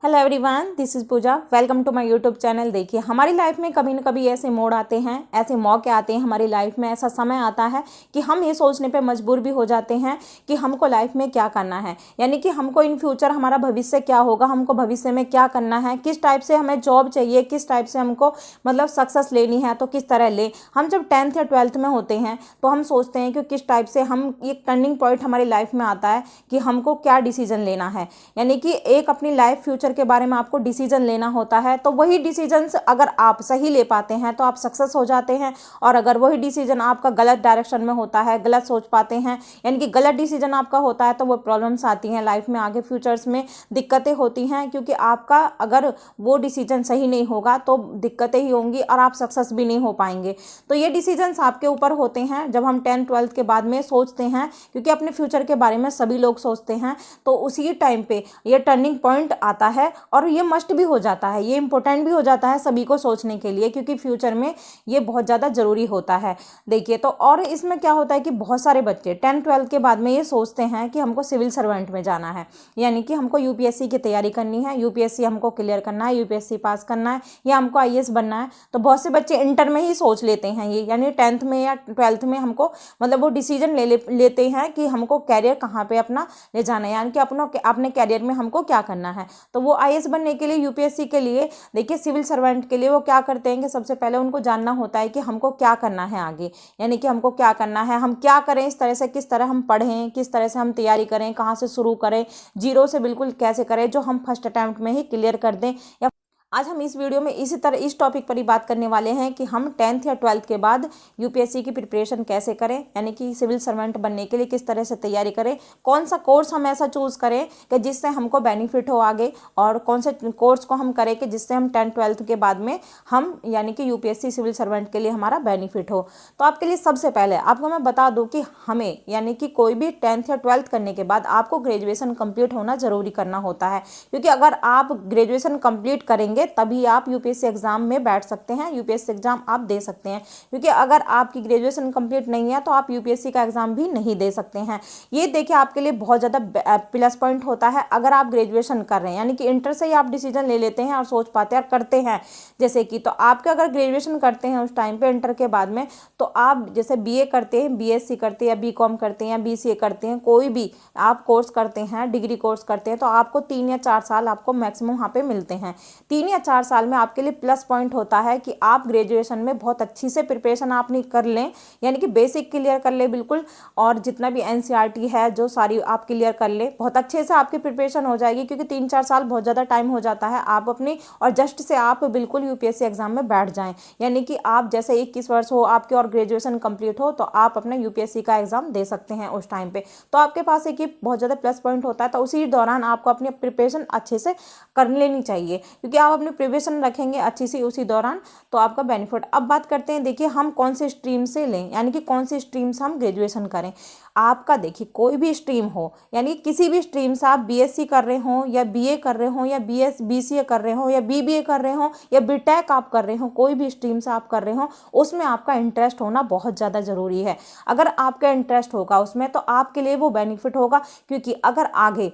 Hello everyone, this is Pooja. Welcome to my YouTube channel. देखिए, हमारी life में कभी न कभी ऐसे मोड़ आते हैं, ऐसे मौके आते हैं हमारी लाइफ में, ऐसा समय आता है कि हम ये सोचने पे मजबूर भी हो जाते हैं कि हमको लाइफ में क्या करना है। यानी कि हमको इन फ्यूचर हमारा भविष्य क्या होगा, हमको भविष्य में क्या करना है, किस टाइप से हमें जॉब चाहिए, किस टाइप से हमको मतलब सक्सेस लेनी है तो किस तरह ले। हम जब 10th या 12th में होते हैं तो हम सोचते हैं कि किस टाइप से हम एक टर्निंग पॉइंट हमारी लाइफ में आता है कि हमको क्या डिसीजन लेना है। यानी कि एक अपनी लाइफ फ्यूचर के बारे में आपको डिसीजन लेना होता है, तो वही डिसीजंस अगर आप सही ले पाते हैं तो आप सक्सेस हो जाते हैं, और अगर वही डिसीजन आपका गलत डायरेक्शन में होता है, गलत सोच पाते हैं, यानी कि गलत डिसीजन आपका होता है, तो वो प्रॉब्लम्स आती हैं लाइफ में, आगे फ्यूचर्स में दिक्कतें होती हैं, क्योंकि आपका अगर वो डिसीजन सही नहीं होगा तो दिक्कतें ही होंगी और आप सक्सेस भी नहीं हो पाएंगे। तो ये डिसीजंस आपके ऊपर होते हैं जब हम 10th 12th के बाद में सोचते हैं, क्योंकि अपने फ्यूचर के बारे में सभी लोग सोचते हैं, तो उसी टाइम पे ये टर्निंग पॉइंट आता है और ये मस्ट भी हो जाता है, ये इंपॉर्टेंट भी हो जाता है सभी को सोचने के लिए, क्योंकि फ्यूचर में ये बहुत ज़्यादा ज़रूरी होता है। देखिए, तो और इसमें क्या होता है कि बहुत सारे बच्चे 10th 12th के बाद में ये सोचते हैं कि हमको सिविल सर्वेंट में जाना है, यानी कि हमको यूपीएससी की तैयारी करनी है, यूपीएससी हमको क्लियर करना है, यूपीएससी पास करना है, या हमको आईएएस बनना है। तो बहुत से बच्चे इंटर में ही सोच लेते हैं ये, यानी 10th में या 12th में हमको मतलब वो डिसीजन लेते हैं कि हमको कैरियर कहाँ पे अपना ले जाना है, यानी कि अपने कैरियर में हमको क्या करना है। तो वो आईएएस बनने के लिए, यूपीएससी के लिए, देखिए सिविल सर्वेंट के लिए वो क्या करते हैं कि सबसे पहले उनको जानना होता है कि हमको क्या करना है आगे, यानी कि हमको क्या करना है, हम क्या करें, इस तरह से किस तरह हम पढ़ें, किस तरह से हम तैयारी करें, कहाँ से शुरू करें, जीरो से बिल्कुल कैसे करें जो हम फर्स्ट अटैम्प्ट में ही क्लियर कर दें। या आज हम इस वीडियो में इस टॉपिक पर ही बात करने वाले हैं कि हम 10th या 12th के बाद यूपीएससी की प्रिपरेशन कैसे करें, यानी कि सिविल सर्वेंट बनने के लिए किस तरह से तैयारी करें, कौन सा कोर्स हम ऐसा चूज़ करें कि जिससे हमको बेनिफिट हो आगे, और कौन से कोर्स को हम करें कि जिससे हम 10th 12th के बाद में हम यानी कि यूपीएससी सिविल सर्वेंट के लिए हमारा बेनिफिट हो। तो आपके लिए सबसे पहले आपको मैं बता दूँ कि हमें यानी कि कोई भी 10th या 12th करने के बाद आपको ग्रेजुएशन कंप्लीट होना ज़रूरी करना होता है, क्योंकि अगर आप ग्रेजुएशन कंप्लीट करेंगे तभी आप यूपीएससी एग्जाम में बैठ सकते हैं, यूपीएससी एग्जाम आप दे सकते हैं, क्योंकि अगर आपकी ग्रेजुएशन कंप्लीट नहीं है तो आप यूपीएससी का एग्जाम भी नहीं दे सकते हैं। ये देखिए आपके लिए बहुत ज़्यादा प्लस पॉइंट होता है अगर आप ग्रेजुएशन कर रहे हैं, यानी कि इंटर से ही आप डिसीजन ले लेते हैं और सोच पाते हैं और करते हैं। जैसे कि तो आपके अगर ग्रेजुएशन करते हैं उस टाइम पे इंटर के बाद में, तो आप जैसे बीए करते हैं, बीएससी करते हैं, या बीकॉम करते हैं, या बीसीए करते हैं, कोई भी आप कोर्स करते हैं, डिग्री कोर्स करते हैं, तो आपको 3 या 4 साल आपको मैक्सिमम वहाँ पे मिलते हैं। 3 या 4 साल में आपके लिए प्लस पॉइंट होता है कि आप ग्रेजुएशन में बहुत अच्छी से प्रिपरेशन आप नहीं कर लें, यानी कि बेसिक क्लियर कर ले बिल्कुल, और जितना भी एनसीईआरटी है जो सारी आप क्लियर कर ले, बहुत अच्छे से आपकी प्रिपरेशन हो जाएगी, क्योंकि 3-4 साल बहुत ज़्यादा टाइम हो जाता है आप अपनी, और जस्ट से आप बिल्कुल यूपीएससी एग्जाम में बैठ जाएं, यानी कि आप जैसे 21 वर्ष हो आपके और ग्रेजुएशन कंप्लीट हो तो आप अपने यूपीएससी का एग्जाम दे सकते हैं उस टाइम पे। तो आपके पास एक बहुत ज़्यादा प्लस पॉइंट होता है, तो उसी दौरान आपको अपनी प्रिपरेशन अच्छे से कर लेनी चाहिए, क्योंकि आप अपनी प्रिपरेशन रखेंगे अच्छी सी उसी दौरान तो आपका बेनिफिट। अब बात करते हैं, देखिए हम कौन से स्ट्रीम से लें, यानी कि कौन सी स्ट्रीम से हम ग्रेजुएशन करें। आपका देखिए कोई भी स्ट्रीम हो, यानी किसी भी स्ट्रीम से आप बीएससी कर रहे हो, या बीए कर रहे हो, या बीसीए कर रहे हो, या बीबीए कर रहे हो, या बीटेक आप कर रहे हो, कोई भी स्ट्रीम से आप कर रहे हो, उसमें आपका इंटरेस्ट होना बहुत ज़्यादा ज़रूरी है। अगर आपका इंटरेस्ट होगा उसमें तो आपके लिए वो बेनिफिट होगा, क्योंकि अगर आगे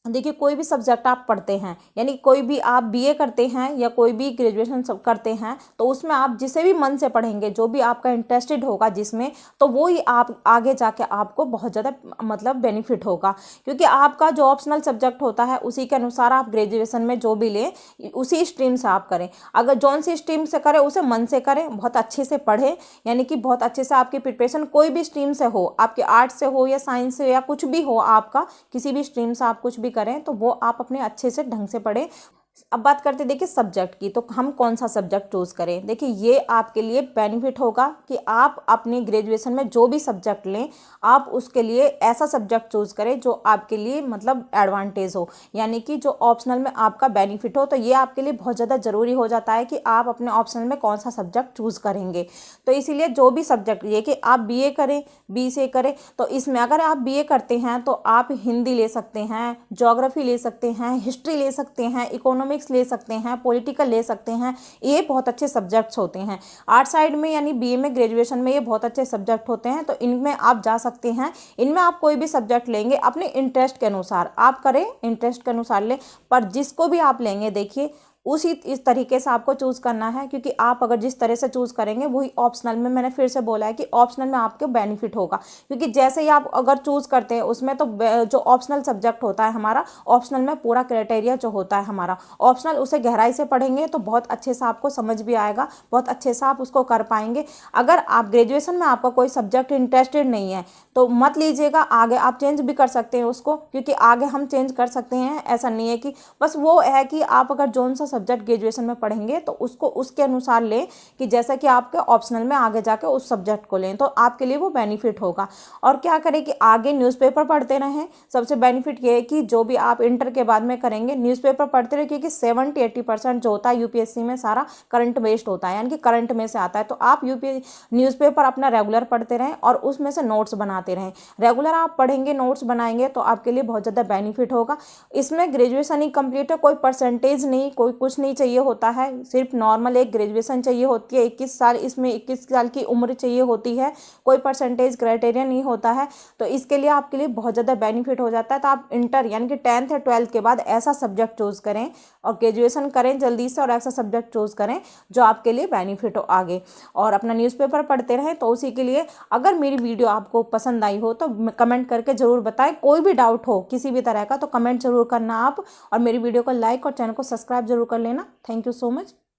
देखिए कोई भी सब्जेक्ट आप पढ़ते हैं, यानी कोई भी आप बीए करते हैं या कोई भी ग्रेजुएशन सब करते हैं, तो उसमें आप जिसे भी मन से पढ़ेंगे, जो भी आपका इंटरेस्टेड होगा जिसमें, तो वो ही आप आगे जाके आपको बहुत ज़्यादा मतलब बेनिफिट होगा, क्योंकि आपका जो ऑप्शनल सब्जेक्ट होता है उसी के अनुसार आप ग्रेजुएशन में जो भी लें उसी स्ट्रीम से आप करें। अगर जौन सी स्ट्रीम से करें उसे मन से करें, बहुत अच्छे से पढ़ें, यानी कि बहुत अच्छे से आपकी प्रिपरेशन कोई भी स्ट्रीम से हो, आपके आर्ट्स से हो या साइंस से या कुछ भी हो, आपका किसी भी स्ट्रीम से आप कुछ भी करें तो वो आप अपने अच्छे से ढंग से पढ़ें। अब बात करते हैं देखिए सब्जेक्ट की, तो हम कौन सा सब्जेक्ट चूज़ करें। देखिए ये आपके लिए बेनिफिट होगा कि आप अपनी ग्रेजुएशन में जो भी सब्जेक्ट लें आप उसके लिए ऐसा सब्जेक्ट चूज़ करें जो आपके लिए मतलब एडवांटेज हो, यानी कि जो ऑप्शनल में आपका बेनिफिट हो। तो ये आपके लिए बहुत ज़्यादा ज़रूरी हो जाता है कि आप अपने ऑप्शनल में कौन सा सब्जेक्ट चूज़ करेंगे। तो इसीलिए जो भी सब्जेक्ट, ये कि आप बीए करें, बीसीए करें, तो इसमें अगर आप बीए करते हैं तो आप हिंदी ले सकते हैं, ज्योग्राफी ले सकते हैं, हिस्ट्री ले सकते हैं, इकोनॉमी इकोनॉमिक्स ले सकते हैं, पॉलिटिकल ले सकते हैं, ये बहुत अच्छे सब्जेक्ट्स होते हैं। आर्ट साइड में यानी बीए में, ग्रेजुएशन में ये बहुत अच्छे सब्जेक्ट होते हैं, तो इनमें आप जा सकते हैं। इनमें आप कोई भी सब्जेक्ट लेंगे अपने इंटरेस्ट के अनुसार आप करें, इंटरेस्ट के अनुसार लें, पर जिसको भी आप लेंगे देखिए उसी इस तरीके से आपको चूज़ करना है, क्योंकि आप अगर जिस तरह से चूज़ करेंगे वही ऑप्शनल में, मैंने फिर से बोला है कि ऑप्शनल में आपके बेनिफिट होगा, क्योंकि जैसे ही आप अगर चूज़ करते हैं उसमें तो जो ऑप्शनल सब्जेक्ट होता है हमारा, ऑप्शनल में पूरा क्राइटेरिया जो होता है हमारा ऑप्शनल, उसे गहराई से पढ़ेंगे तो बहुत अच्छे से आपको समझ भी आएगा, बहुत अच्छे से आप उसको कर पाएंगे। अगर आप ग्रेजुएशन में आपका कोई सब्जेक्ट इंटरेस्टेड नहीं है तो मत लीजिएगा, आगे आप चेंज भी कर सकते हैं उसको, क्योंकि आगे हम चेंज कर सकते हैं। ऐसा नहीं है कि बस वो है कि आप अगर जोन सा सब्जेक्ट ग्रेजुएशन में पढ़ेंगे तो उसको उसके अनुसार लें, कि जैसा कि आपके ऑप्शनल में आगे जाके उस सब्जेक्ट को लें तो आपके लिए वो बेनिफिट होगा। और क्या करें कि आगे न्यूज़पेपर पढ़ते रहें। सबसे बेनिफिट ये है कि जो भी आप इंटर के बाद में करेंगे न्यूज़पेपर पढ़ते रहे, क्योंकि 70-80% जो होता है यूपीएससी में सारा करंट बेस्ड होता है, यानी कि करंट में से आता है। तो आप न्यूज़पेपर अपना रेगुलर पढ़ते रहें और उसमें से नोट्स बनाते रहें। रेगुलर आप पढ़ेंगे, नोट्स बनाएंगे तो आपके लिए बहुत ज़्यादा बेनिफिट होगा। इसमें ग्रेजुएशन ही कंप्लीट है, कोई परसेंटेज नहीं, कोई कुछ नहीं चाहिए होता है, सिर्फ नॉर्मल एक ग्रेजुएशन चाहिए होती है। 21 साल, इसमें 21 साल की उम्र चाहिए होती है, कोई परसेंटेज क्राइटेरिया नहीं होता है। तो इसके लिए आपके लिए बहुत ज़्यादा बेनिफिट हो जाता है। तो आप इंटर यानी कि 10th या 12th के बाद ऐसा सब्जेक्ट चूज़ करें और ग्रेजुएशन करें जल्दी से, और ऐसा सब्जेक्ट चूज़ करें जो आपके लिए बेनिफिट हो आगे, और अपना न्यूज़पेपर पढ़ते रहें। तो उसी के लिए अगर मेरी वीडियो आपको पसंद आई हो तो कमेंट करके ज़रूर बताएं। कोई भी डाउट हो किसी भी तरह का तो कमेंट जरूर करना आप, और मेरी वीडियो को लाइक और चैनल को सब्सक्राइब जरूर कर लेना। Thank you so much.